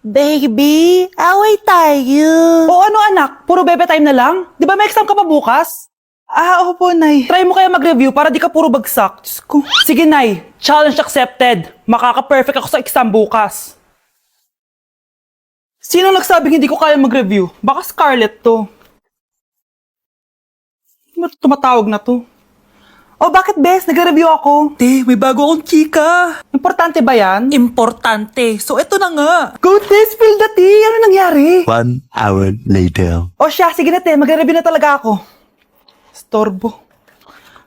Baby, away tayo. O ano anak, puro bebe time na lang? Di ba may exam ka pa bukas? Opo, Nay. Try mo kaya mag-review para di ka puro bagsak. Diyos ko. Sige, Nay. Challenge accepted. Makaka-perfect ako sa exam bukas. Sino nagsabing hindi ko kaya mag-review? Baka Scarlett to. Ba't tumatawag na to? Oh, bakit, Bes? Nagre-review ako. Te, may bago akong chika. Importante ba yan? Importante. So, eto na nga. Go, Te. Spill the tea. Ano nangyari? 1 hour later. O siya, sige na, Te. Magre-review na talaga ako. Storbo.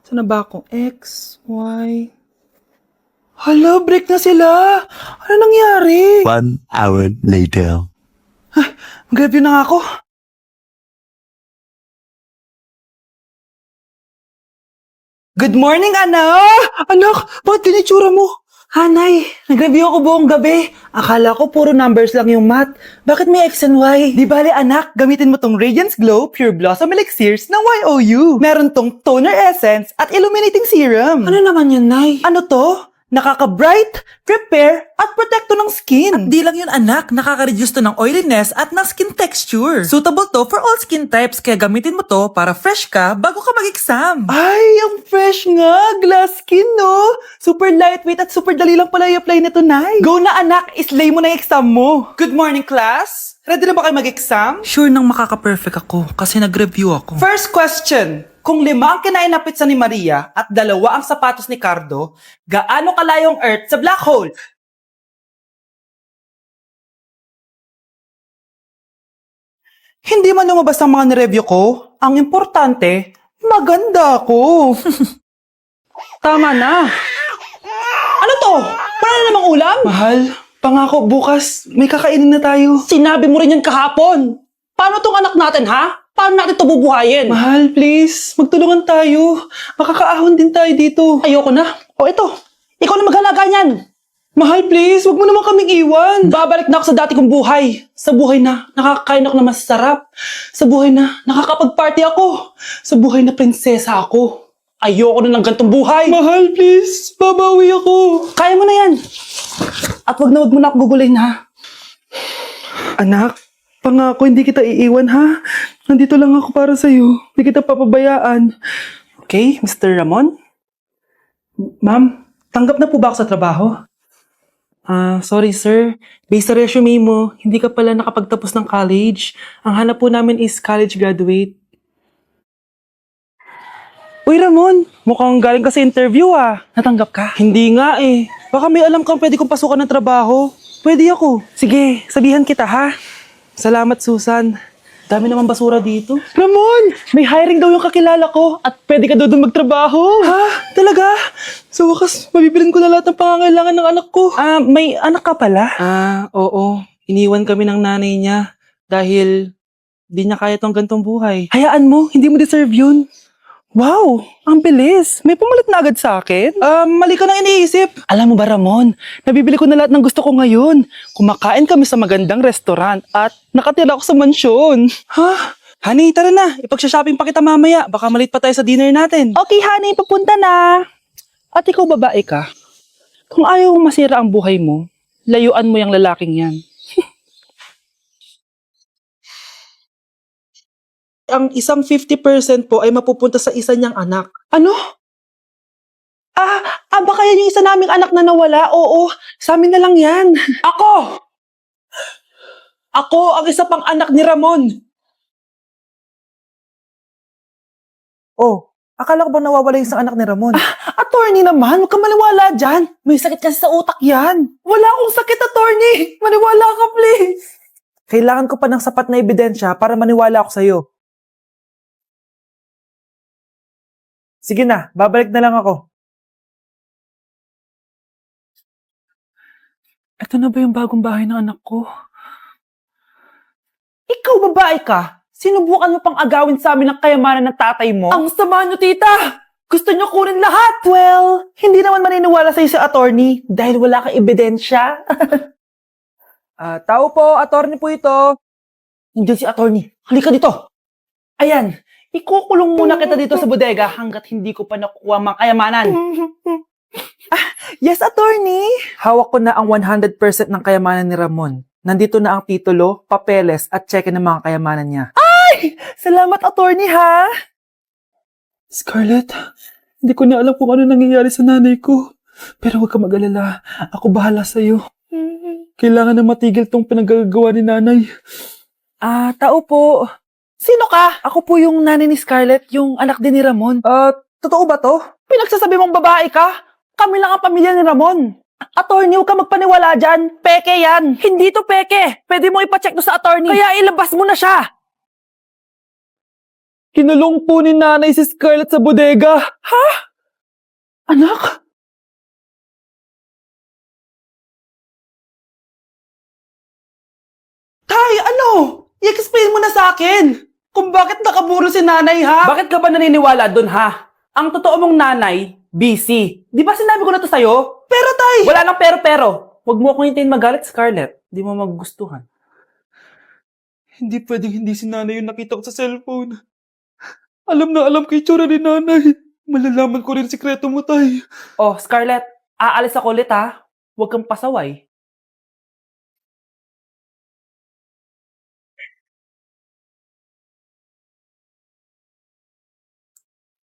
Saan na ba ako? X, Y... Hala, break na sila. Ano nangyari? 1 hour later. Mag-review na nga ako. Good morning, anak! Anak, bakit ganitsura mo? Hanay, nag-review ako buong gabi. Akala ko puro numbers lang yung math. Bakit may X and Y? Di bale, anak, gamitin mo tong Radiance Glow Pure Blossom Elixirs ng YOU. Meron tong toner essence at illuminating serum. Ano naman yun, Nay? Ano to? Nakaka-bright, repair, at protekto ng skin. At di lang yun anak, nakaka-reduce to ng oiliness at ng skin texture. Suitable to for all skin types, kaya gamitin mo to para fresh ka bago ka mag-exam. Ay, ang fresh nga! Glass skin, no? Super lightweight at super dali lang pala i-apply nito, Nay. Go na anak, islay mo na yung exam mo. Good morning, class! Ready na ba kayo mag-exam? Sure nang makaka-perfect ako kasi nag-review ako. First question. Kung 5 ang kinain na pizza ni Maria at 2 ang sapatos ni Cardo, gaano kalayo ang Earth sa black hole? Hindi man lumabas ang mga nireview ko. Ang importante, maganda ako. Tama na. Ano to? Para na namang ulam? Mahal, pangako bukas may kakainin na tayo. Sinabi mo rin yan kahapon. Paano tong anak natin, ha? Paano natin ito bubuhayin? Mahal, please. Magtulungan tayo. Makakaahon din tayo dito. Ayoko na. O ito, ikaw na maghalaga niyan. Mahal, please. Huwag mo naman kaming iwan. Babalik na ako sa dati kong buhay. Sa buhay na nakakain ako na masarap. Sa buhay na nakakapag-party ako. Sa buhay na prinsesa ako. Ayoko na ng gantong buhay. Mahal, please. Babawi ako. Kaya mo na yan. At wag na ako gugulayin, ha? Anak, pangako hindi kita iiwan, ha? Nandito lang ako para sa'yo. Hindi kita papabayaan. Okay, Mr. Ramon? Ma'am, tanggap na po ba ako sa trabaho? Sorry sir. Based sa resume mo, hindi ka pala nakapagtapos ng college. Ang hanap po namin is college graduate. Uy Ramon, mukhang galing ka sa interview Natanggap ka? Hindi nga eh. Baka may alam kang pwede kong pasukan ng trabaho. Pwede ako. Sige, sabihan kita ha. Salamat Susan. Dami naman basura dito. Ramon! May hiring daw yung kakilala ko at pwede ka daw doon magtrabaho. Ha? Talaga? Sa wakas, mabibilin ko na lahat ng pangangailangan ng anak ko. May anak ka pala? Oo. Iniwan kami ng nanay niya dahil di niya kaya tong gantong buhay. Hayaan mo, hindi mo deserve yun. Wow! Ang bilis! May pumalit na agad sa akin? Mali ka nang iniisip. Alam mo ba, Ramon? Nabibili ko na lahat ng gusto ko ngayon. Kumakain kami sa magandang restaurant at nakatira ako sa mansyon. Ha? Honey, tara na. Ipag-shopping pa kita mamaya. Baka malit pa tayo sa dinner natin. Okay, honey. Papunta na. At ikaw, babae ka. Kung ayaw mong masira ang buhay mo, layuan mo yung lalaking yan. Ang isang 50% po ay mapupunta sa isa niyang anak. Ano? Baka yan yung isa naming anak na nawala? Oo, sa amin na lang yan. Ako! Ako ang isa pang anak ni Ramon. Oh, akala ko ba nawawala yung isang anak ni Ramon? Attorney naman, huwag ka maniwala dyan. May sakit kasi sa utak yan. Wala akong sakit, attorney. Maniwala ka, please. Kailangan ko pa ng sapat na ebidensya para maniwala ako sa'yo. Sige na, babalik na lang ako. Ito na ba yung bagong bahay ng anak ko? Ikaw, babae ka? Sinubukan mo pang agawin sa amin ang kayamanan ng tatay mo? Ang sama nyo, tita! Gusto nyo kunin lahat! Well, hindi naman maniniwala sa'yo si attorney dahil wala kang ebidensya. Tao po, attorney po ito. Hindi si attorney. Halika dito. Ayan. Ikukulong muna kita dito sa bodega hanggat hindi ko pa nakukuha mga kayamanan. Yes, attorney. Hawak ko na ang 100% ng kayamanan ni Ramon. Nandito na ang titulo, papeles at cheque ng mga kayamanan niya. Ay! Salamat, attorney, ha? Scarlett, hindi ko na alam kung ano nangyayari sa nanay ko. Pero huwag ka mag-alala. Ako bahala sa'yo. Kailangan na matigil tong pinagagawa ni nanay. Tao po. Sino ka? Ako po yung nanay ni Scarlett, yung anak din ni Ramon. Totoo ba to? Pinagsasabi mong babae ka? Kami lang ang pamilya ni Ramon. Attorney, huwag ka magpaniwala dyan. Peke yan. Hindi to peke. Pwede mo ipacheck to sa attorney. Kaya ilabas mo na siya. Kinulong po ni nanay si Scarlett sa bodega. Ha? Anak? Tay, ano? I-explain mo na sa akin. Kung bakit nakaburo si nanay, ha? Bakit ka ba naniniwala dun, ha? Ang totoo mong nanay, busy. Di ba sinabi ko na to sa'yo? Pero, tay! Wala nang pero-pero. Huwag mo akong hintayin magalit, Scarlett. Di mo magugustuhan. Hindi pwedeng hindi si nanay yung nakita ko sa cellphone. Alam na alam ko yung tsura ni nanay. Malalaman ko rin sikreto mo, tay. Oh, Scarlett, aalis ako ulit, ha? Huwag kang pasaway.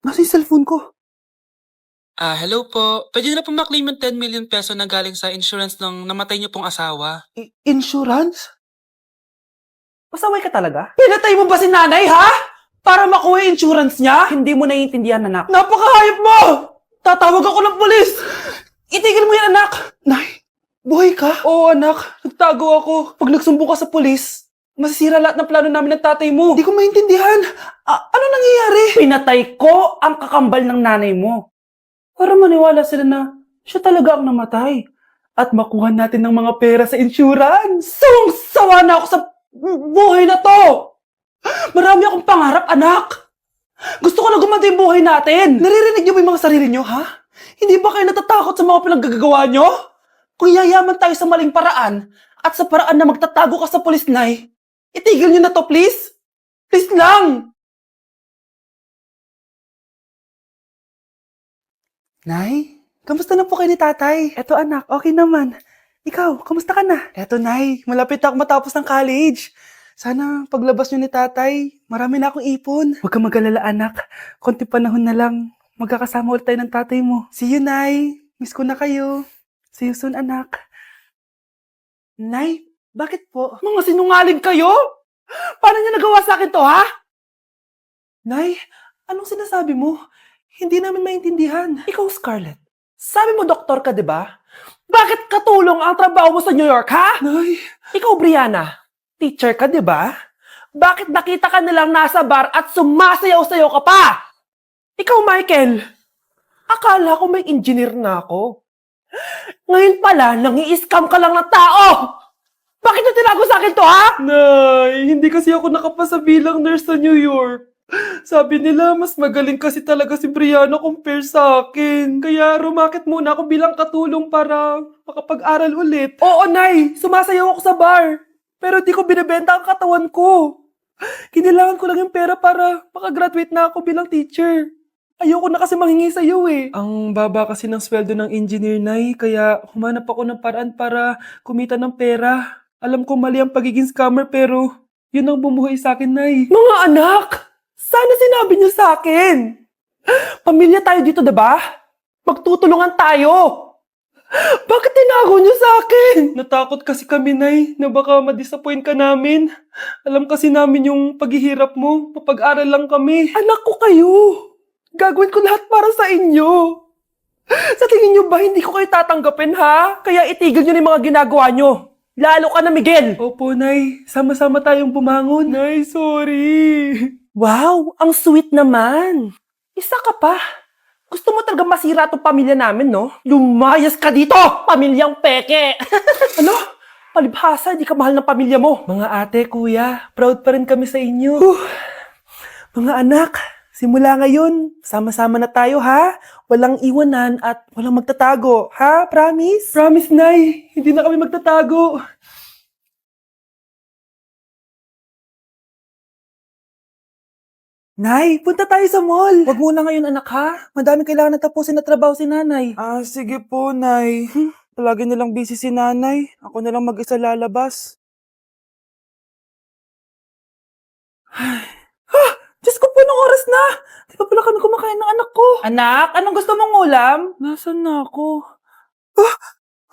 Nasa yung cellphone ko? Hello po. Pwede na po maklaim yung 10 million peso na galing sa insurance ng namatay niyo pong asawa. Insurance? Pasaway ka talaga? Pinatay mo ba si nanay, ha? Para makuha yung insurance niya? Hindi mo naiintindihan, anak. Napakahayop mo! Tatawag ako ng polis! Itigil mo yan, anak! Nay, buhay ka? Oo, anak. Nagtago ako. Pag nagsumbong ka sa polis, masisira lahat ng plano namin ng tatay mo. Hindi ko maintindihan. Ano nangyayari? Pinatay ko ang kakambal ng nanay mo. Para maniwala sila na siya talaga ang namatay. At makuha natin ng mga pera sa insurance. Sawang-sawa na ako sa buhay na to. Marami akong pangarap, anak. Gusto ko na gumanda yung buhay natin. Naririnig niyo ba yung mga sarili niyo, ha? Hindi ba kayo natatakot sa mga pinaggagawa niyo? Kung yayaman tayo sa maling paraan at sa paraan na magtatago ka sa polis, Nay, itigil niyo na to, please. Please lang. Nay, kamusta na po kayo ni tatay? Eto anak, okay naman. Ikaw, kamusta ka na? Eto Nay, malapit ako matapos ng college. Sana paglabas niyo ni tatay, marami na akong ipon. Huwag kang mag-alala anak, konti panahon na lang. Magkakasama ulit tayo ng tatay mo. See you, Nay. Miss ko na kayo. See you soon, anak. Nay, bakit po? Mga sinungaling kayo? Paano niya nagawa sa akin to, ha? Nay, anong sinasabi mo? Hindi namin maintindihan. Ikaw, Scarlett. Sabi mo doktor ka, di ba? Bakit katulong ang trabaho mo sa New York, ha? Nay. Ikaw, Brianna. Teacher ka, di ba? Bakit nakita ka nilang nasa bar at sumasayaw-sayaw ka pa? Ikaw, Michael. Akala ko may engineer na ako. Ngayon pala, nangi-scam ka lang ng tao! Bakit yung tinago sa akin to, ha? Nay, hindi kasi ako nakapasa bilang nurse sa New York. Sabi nila, mas magaling kasi talaga si Brianna compare sa akin. Kaya rumakit muna ako bilang katulong para makapag-aral ulit. Oo, Nay, sumasayaw ako sa bar. Pero di ko binibenta ang katawan ko. Kinilangan ko lang yung pera para makagraduate na ako bilang teacher. Ayoko na kasi manghingi sa iyo eh. Ang baba kasi ng sweldo ng engineer, Nay, kaya humanap ako ng paraan para kumita ng pera. Alam ko mali ang pagiging scammer pero yun ang bumuhay sa akin, Nay. Mga anak! Sana sinabi niyo sa akin. Pamilya tayo dito, diba? Magtutulungan tayo. Bakit tinago niyo sa akin? Natakot kasi kami, Nay, na baka ma-disappoint ka namin. Alam kasi namin yung paghihirap mo. Papag-aral lang kami. Anak ko kayo. Gagawin ko lahat para sa inyo. Sa tingin niyo ba hindi ko kayo tatanggapin, ha? Kaya itigil niyo na yung mga ginagawa niyo. Lalo ka na, Miguel. Opo, Nay. Sama-sama tayong bumangon. Nay, sorry. Wow, ang sweet naman. Isa ka pa. Gusto mo talaga masira itong pamilya namin, no? Lumayas ka dito, pamilyang peke! Ano? Palibhasa, di ka mahal ng pamilya mo. Mga ate, kuya, proud pa rin kami sa inyo. Mga anak, simula ngayon, sama-sama na tayo, ha? Walang iwanan at walang magtatago, ha? Promise? Promise, Nay. Hindi na kami magtatago. Nay, punta tayo sa mall. Wag muna ngayon, anak, ha? Madami kailangan na tapusin na trabaho si nanay. Sige po, Nay. Palagi nilang busy si nanay. Ako na lang mag-isa lalabas. Ay. Diyos ko po, nung oras na! Di pa pala kami kumakain ng anak ko. Anak, anong gusto mong ulam? Nasaan na ako?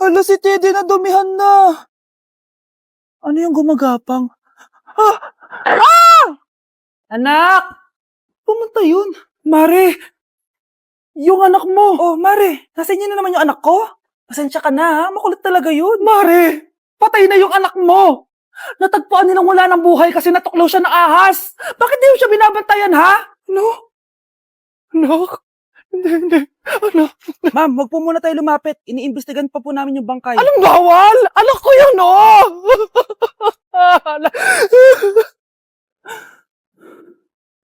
Hala, si Teddy na dumihan na. Ano yung gumagapang? Anak! Pumunta yun. Mare! Yung anak mo! Oh, Mare! Nasa inyo na naman yung anak ko? Pasensya ka na ha, makulit talaga yun. Mare! Patay na yung anak mo! Natagpuan nilang wala ng buhay kasi natuklaw siya ng ahas! Bakit di mo siya binabantayan ha? No? Anak? Hindi. Anak? Ma'am, wag po muna tayo lumapit. Iniimbestigan pa po namin yung bangkay. Anong bawal? Anak ko yun, no!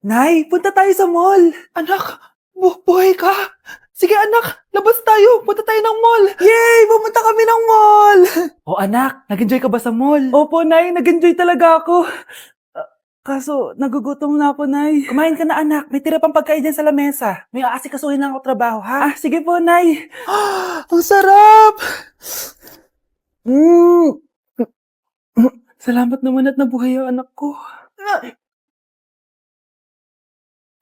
Nay, punta tayo sa mall. Anak, buhay ka. Sige anak, labas tayo. Punta tayo ng mall. Yay! Pumunta kami ng mall. Oh anak, nag-enjoy ka ba sa mall? Opo, Nay. Nag-enjoy talaga ako. Kaso, nagugutom na ako, Nay. Kumain ka na anak. May tira pang pagkain dyan sa lamesa. May aasikasuhin lang ako trabaho, ha? Sige po, Nay. Ang sarap! Salamat naman at nabuhay ang anak ko.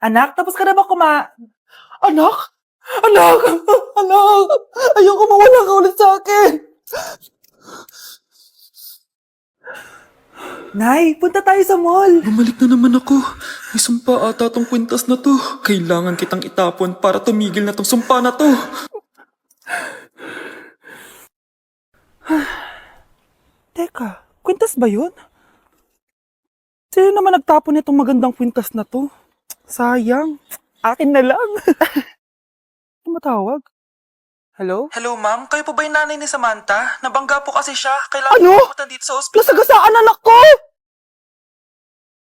Anak, tapos ka na ba Anak? Anak! Anak! Ayoko mawala ka ulit sa akin! Nay, punta tayo sa mall! Bumalik na naman ako. May sumpa ata tong kwintas na to. Kailangan kitang itapon para tumigil na tong sumpa na to. Teka, kwintas ba yun? Sino naman nagtapon nitong magandang kwintas na to? Sayang. Akin na lang. Tumatawag? Hello? Hello, ma'am. Kayo po ba yung nanay ni Samantha? Nabangga po kasi siya. Kailangan Ano? pumunta dito sa ospital. Nasagasaan anak ko!